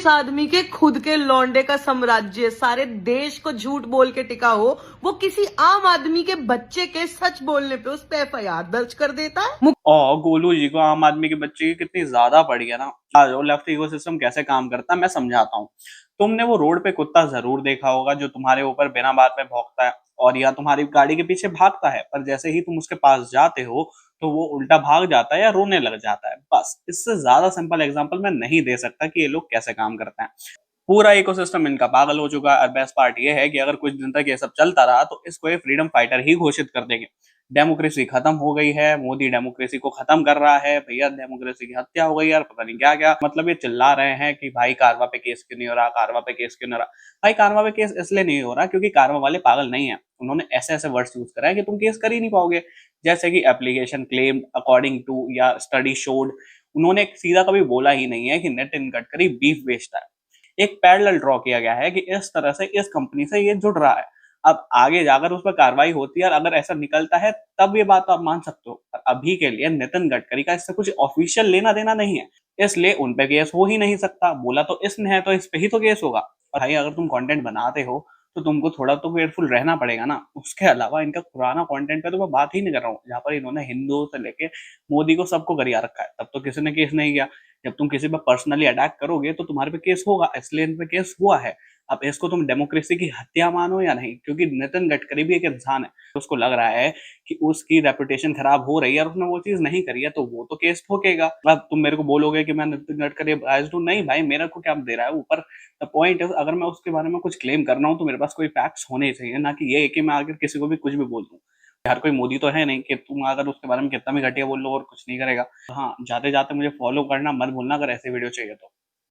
जिस आदमी के खुद के लौंडे का साम्राज्य सारे देश को झूठ बोल के टिका हो, वो किसी आम आदमी के बच्चे के सच बोलने पे उस पे एफआईआर दर्ज कर देता है। और गोलू जी को आम आदमी के बच्चे की कितनी ज्यादा पड़ी है ना। आज वो लेफ्ट इकोसिस्टम कैसे काम करता है मैं समझाता हूँ। तुमने वो रोड पे कुत्ता जरूर देखा होगा जो तुम्हारे ऊपर बिना बात में भौंकता है और या तुम्हारी गाड़ी के पीछे भागता है, पर जैसे ही तुम उसके पास जाते हो तो वो उल्टा भाग जाता है या रोने लग जाता है। बस इससे ज्यादा सिंपल एग्जांपल मैं नहीं दे सकता कि ये लोग कैसे काम करते हैं। पूरा इकोसिस्टम इनका पागल हो चुका है और बेस्ट पार्ट ये है कि अगर कुछ दिन तक ये सब चलता रहा तो इसको ये फ्रीडम फाइटर ही घोषित कर देंगे। डेमोक्रेसी खत्म हो गई है, मोदी डेमोक्रेसी को खत्म कर रहा है, भैया डेमोक्रेसी की हत्या हो गई यार, पता नहीं क्या क्या। मतलब ये चिल्ला रहे हैं कि भाई कारवा पे केस क्यों नहीं हो रहा, कारवा पे केस क्यों नहीं हो रहा। भाई कारवा पे केस इसलिए नहीं हो रहा क्योंकि कारवा वाले पागल नहीं है। उन्होंने ऐसे ऐसे वर्ड्स यूज करा है कि तुम केस कर ही नहीं पाओगे। जैसे कि एप्लीकेशन क्लेम अकॉर्डिंग टू या स्टडी शोड। उन्होंने सीधा कभी बोला ही नहीं है कि नितिन गडकरी बीफ बेचता है। एक पैरेलल ड्रॉ किया गया है कि इस तरह से इस कंपनी से ये जुड़ रहा है। अब आगे जाकर उस पर कार्रवाई होती है और अगर ऐसा निकलता है तब ये बात आप मान सकते हो, पर अभी के लिए नितिन गडकरी का इससे कुछ ऑफिशियल लेना देना नहीं है, इसलिए उन पे केस हो ही नहीं सकता। बोला तो इसने है तो इस पे ही तो केस होगा। और भाई अगर तुम कंटेंट बनाते हो तो तुमको थोड़ा तो केयरफुल रहना पड़ेगा ना। उसके अलावा इनका पुराना कंटेंट का तो मैं बात ही नहीं कर रहा हूँ, जहाँ पर इन्होंने हिंदुओं से लेके मोदी को सबको गरिया रखा है, तब तो किसी ने केस नहीं किया। जब तुम किसी पे पर्सनली अटैक करोगे तो तुम्हारे पे केस होगा, इसलिए इन पे केस हुआ है। अब इसको तुम डेमोक्रेसी की हत्या मानो या नहीं, क्योंकि नितिन गडकरी भी एक इंसान है, उसको लग रहा है कि उसकी रेपुटेशन खराब हो रही है और उसने वो चीज नहीं करी है तो वो तो केस ठोकेगा। अब तुम मेरे को बोलोगे कि मैं नितिन गडकरी बायस्ड हूँ, नहीं भाई मेरा को क्या दे रहा है ऊपर। द पॉइंट है अगर मैं उसके बारे में कुछ क्लेम कर रहा हूँ तो मेरे पास कोई फैक्ट्स होने चाहिए, ना कि ये कि मैं आकर किसी को भी कुछ भी बोल दूं। हर कोई मोदी तो है नहीं कि तुम अगर उसके बारे में कितना भी घटिया बोल लो और कुछ नहीं करेगा। हाँ, जाते जाते मुझे फॉलो करना मत भूलना अगर ऐसे वीडियो चाहिए तो।